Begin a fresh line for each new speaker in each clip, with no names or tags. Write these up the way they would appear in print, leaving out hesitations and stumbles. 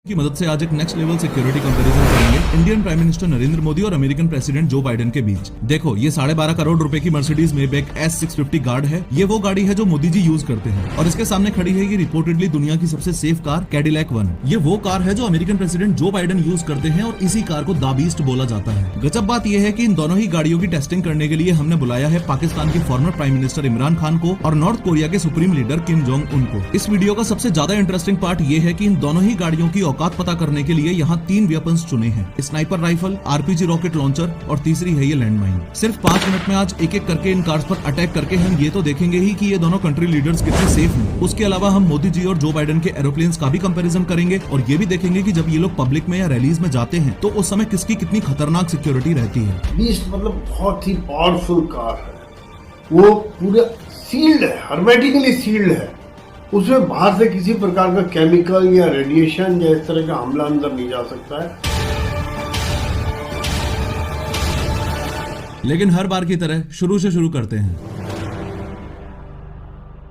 की मदद से आज एक नेक्स्ट लेवल सिक्योरिटी कंपैरिजन करेंगे Indian prime minister Narendra Modi और अमेरिकन प्रेसिडेंट जो बाइडेन के बीच। देखो, ये 12.5 करोड़ रुपए की मर्सिडीज मेबैक S650 गार्ड है। ये वो गाड़ी है जो मोदी जी यूज करते हैं और इसके सामने खड़ी है ये रिपोर्टेडली दुनिया की सबसे सेफ कार कैडिलैक वन। ये वो कार है जो American president Joe Biden use करते हैं और इसी कार को द बीस्ट बोला जाता है। गजब बात यह है कि इन दोनों ही गाड़ियों की टेस्टिंग करने के लिए हमने बुलाया है पाकिस्तान के farmer prime minister Imran Khan को और नॉर्थ कोरिया के supreme leader Kim Jong Un को। इस वीडियो का सबसे ज्यादा इंटरेस्टिंग पार्ट ये है कि इन दोनों ही गाड़ियों की औकात पता करने के लिए यहाँ 3 वेपन्स चुने हैं, sniper rifle, RPG rocket launcher और तीसरी है ये लैंडमाइन। सिर्फ 5 मिनट में आज एक एक करके इन कार्स पर अटैक करके हम ये तो देखेंगे ही कि ये दोनों कंट्री लीडर्स कितने सेफ हैं। उसके अलावा हम मोदी जी और जो बाइडेन के एरोप्लेन्स का भी कंपैरिजन करेंगे और ये भी देखेंगे कि जब ये लोग पब्लिक में या रैलीज में जाते हैं तो उस समय किसकी कितनी खतरनाक सिक्योरिटी रहती है।
बीस्ट मतलब बहुत ही पावरफुल कार है, वो पूरा सील्ड है, हर्मेटिकली सील्ड है। उसमें बाहर से किसी प्रकार का केमिकल या रेडिएशन या इस तरह का हमला अंदर नहीं जा सकता है।
लेकिन हर बार की तरह शुरू से शुरू करते हैं।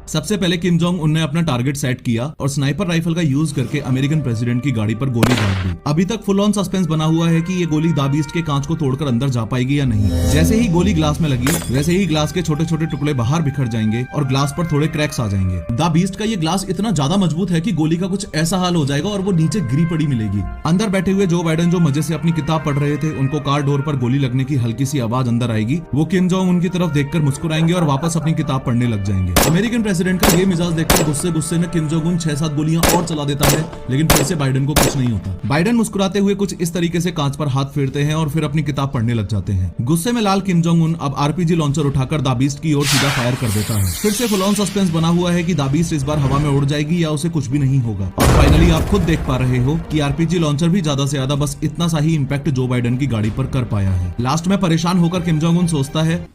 सबसे पहले किम जोंग उन ने अपना टारगेट सेट किया और स्नाइपर राइफल का यूज करके अमेरिकन प्रेसिडेंट की गाड़ी पर गोली दाग दी। अभी तक फुल ऑन सस्पेंस बना हुआ है कि ये गोली द बीस्ट के कांच को तोड़कर अंदर जा पाएगी या नहीं। जैसे ही गोली ग्लास में लगी वैसे ही ग्लास के छोटे छोटे टुकड़े बाहर बिखर जाएंगे और ग्लास पर थोड़े क्रैक्स आ जाएंगे। द बीस्ट का ये ग्लास इतना ज्यादा मजबूत है कि गोली का कुछ ऐसा हाल हो जाएगा और वो नीचे गिरी पड़ी मिलेगी। अंदर बैठे हुए जो बाइडेन जो मजे से अपनी किताब पढ़ रहे थे, उनको कार डोर पर गोली लगने की हल्की सी आवाज अंदर आएगी। वो किम जोंग उनकी तरफ देखकर मुस्कुराएंगे और वापस अपनी किताब पढ़ने लग जाएंगे। अमेरिकन प्रेसिडेंट का ये मिजाज देखकर गुस्से में किम जोंग उन 6-7 गोलियां और चला देता है, लेकिन फिर से बाइडेन को कुछ नहीं होता। बाइडेन मुस्कुराते हुए कुछ इस तरीके से कांच पर हाथ फेरते हैं और फिर अपनी किताब पढ़ने लग जाते हैं। गुस्से में लाल किम जोंग उन अब RPG लॉन्चर उठाकर द बीस्ट की ओर सीधा फायर कर देता है। फिर से फुल ऑन सस्पेंस बना हुआ है कि द बीस्ट इस बार हवा में उड़ जाएगी या उसे कुछ भी नहीं होगा। और फाइनली आप खुद देख पा रहे हो कि RPG लॉन्चर भी ज्यादा से ज्यादा बस इतना सा ही इम्पैक्ट जो बाइडेन की गाड़ी पर कर पाया है। लास्ट में परेशान होकर किम जोंग उन सोचता है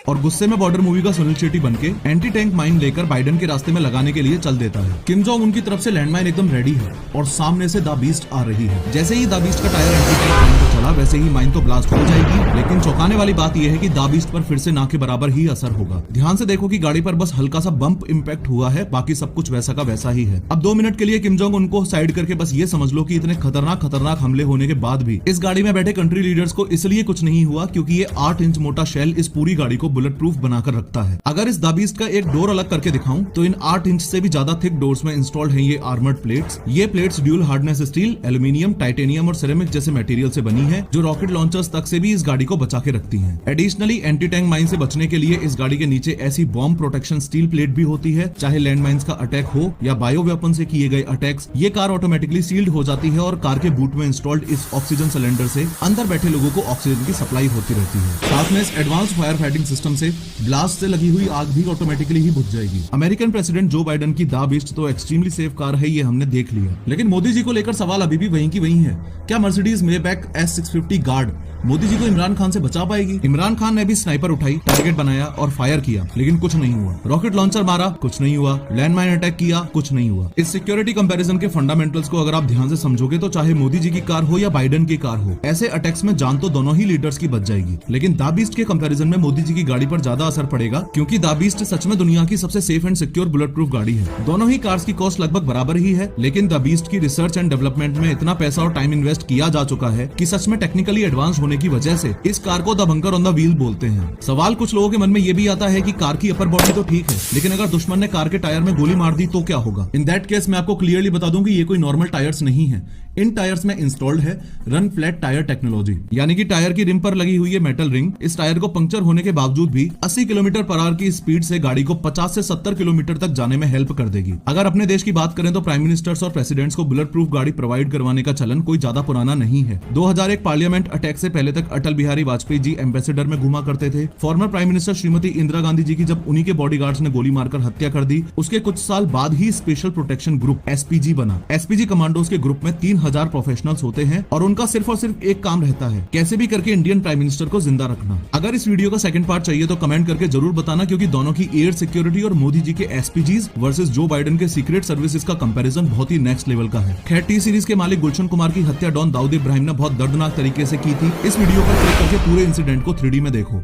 और गुस्से में बॉर्डर मूवी का सुनील शेट्टी बनके एंटी टैंक माइन लेकर बाइडेन के रास्ते में लगाने के लिए चल देता है। किम जोंग उनकी तरफ से लैंडमाइन एकदम रेडी है और सामने से द बीस्ट आ रही है। जैसे ही द बीस्ट का टायर एंटी टैंक माइन पर चढ़ा वैसे ही माइन तो ब्लास्ट हो जाएगी, लेकिन चौंकाने वाली बात यह है कि द बीस्ट पर फिर से ना के बराबर ही असर होगा। ध्यान से देखो कि गाड़ी पर बस हल्का सा बम्प इम्पैक्ट हुआ है, बाकी सब कुछ वैसा का वैसा ही है। अब 2 मिनट के लिए किम जोंग उनको साइड करके बस ये समझ लो कि इतने खतरनाक हमले होने के बाद भी इस गाड़ी में बैठे कंट्री लीडर्स को इसलिए कुछ नहीं हुआ क्योंकि ये 8 इंच मोटा शेल इस पूरी गाड़ी को बुलेट प्रूफ बनाकर रखता है। अगर इस द बीस्ट का एक डोर अलग करके दिखाऊं तो इन 8 इंच से भी ज्यादा थिक डोर्स में इंस्टॉल्ड हैं ये आर्मर्ड प्लेट्स। ये plates dual hardness steel, aluminium, titanium और सिरेमिक जैसे मटेरियल से बनी है जो रॉकेट लॉन्चर्स तक से भी इस गाड़ी को बचा के रखती हैं। एडिशनली एंटी टैंक माइन से बचने के लिए इस गाड़ी के नीचे ऐसी बॉम्ब प्रोटेक्शन स्टील प्लेट भी होती है, चाहे लैंड माइंस का अटैक हो या बायो वेपन से किए गए अटैक्स, ये कार ऑटोमेटिकली सील्ड हो जाती है और कार के बूट में इंस्टॉल्ड इस ऑक्सीजन सिलेंडर से अंदर बैठे लोगों को ऑक्सीजन की सप्लाई होती रहती है। साथ में इस एडवांस फायर फाइटिंग सिस्टम से ब्लास्ट से लगी हुई आग भी ऑटोमेटिकली ही बुझ जाएगी। अमेरिकन प्रेसिडेंट जो बाइडेन की द बीस्ट तो एक्सट्रीमली सेफ कार है, ये हमने देख लिया, लेकिन मोदी जी को लेकर सवाल अभी भी वहीं की वहीं है। क्या Mercedes Maybach S650 guard Modi ji को इमरान खान से बचा पाएगी? इमरान खान ने भी स्नाइपर उठाई, टारगेट बनाया और फायर किया, लेकिन कुछ नहीं हुआ। रॉकेट लॉन्चर मारा, कुछ नहीं हुआ। लैंडमाइन अटैक किया, कुछ नहीं हुआ। इस सिक्योरिटी कंपैरिजन के फंडामेंटल्स को अगर आप ध्यान से समझोगे तो चाहे मोदी जी की कार हो या बाइडेन की कार हो, ऐसे अटैक्स में जान तो दोनों ही लीडर्स की बच जाएगी। लेकिन द बीस्ट के कंपैरिजन में मोदी जी की गाड़ी पर ज्यादा असर पड़ेगा क्योंकि द बीस्ट सच में दुनिया की सबसे safe and secure bullet proof गाड़ी है। दोनों ही कार्स की कॉस्ट लगभग बराबर ही है, लेकिन द बीस्ट की रिसर्च एंड डेवलपमेंट में इतना पैसा और टाइम इन्वेस्ट किया जा चुका है कि सच में टेक्निकली एडवांस होने की वजह से इस कार को the bunker on the wheel बोलते हैं। सवाल कुछ लोगों के मन में ये भी आता है कि कार की अपर बॉडी तो ठीक है, लेकिन अगर दुश्मन ने कार के टायर में गोली मार दी तो क्या होगा? इन दैट केस मैं आपको क्लियरली बता दूं कि ये कोई नॉर्मल टायर्स नहीं है। इन टायर्स में इंस्टॉल्ड है रन फ्लैट टायर टेक्नोलॉजी, यानी कि टायर की रिम पर लगी हुई है मेटल रिंग इस टायर को पंक्चर होने के बावजूद भी 80 किलोमीटर पर आवर की स्पीड से गाड़ी को 50 से 70 किलोमीटर तक जाने में हेल्प कर देगी। अगर अपने देश की बात करें तो प्राइम मिनिस्टर्स और प्रेसिडेंट्स को बुलेट प्रूफ गाड़ी प्रोवाइड करवाने का चलन कोई ज्यादा पुराना नहीं है। 2001 पार्लियामेंट अटैक से पहले तक अटल बिहारी वाजपेयी जी एम्बेसडर में घुमा करते थे। Former prime minister Shrimati Indira Gandhi ji की जब उन्हीं के बॉडीगार्ड्स ने गोली मारकर हत्या कर दी, उसके कुछ साल बाद ही स्पेशल प्रोटेक्शन ग्रुप SPG बना। SPG कमांडोज के ग्रुप में 3000 प्रोफेशनल्स होते हैं और उनका सिर्फ और सिर्फ एक काम रहता है, कैसे भी करके इंडियन प्राइम मिनिस्टर को जिंदा रखना। अगर इस वीडियो का सेकंड पार्ट चाहिए तो कमेंट करके जरूर बताना, क्योंकि दोनों की एयर सिक्योरिटी और मोदी जी के SPGs वर्सेस जो बाइडेन के सीक्रेट सर्विसेज का कंपैरिजन बहुत ही नेक्स्ट लेवल का है। खैर, T सीरीज के मालिक गुलशन कुमार की हत्या डॉन दाऊद इब्राहिम ने बहुत दर्दनाक तरीके से की थी। इस वीडियो पर क्लिक करके पूरे इंसिडेंट को 3D में देखो।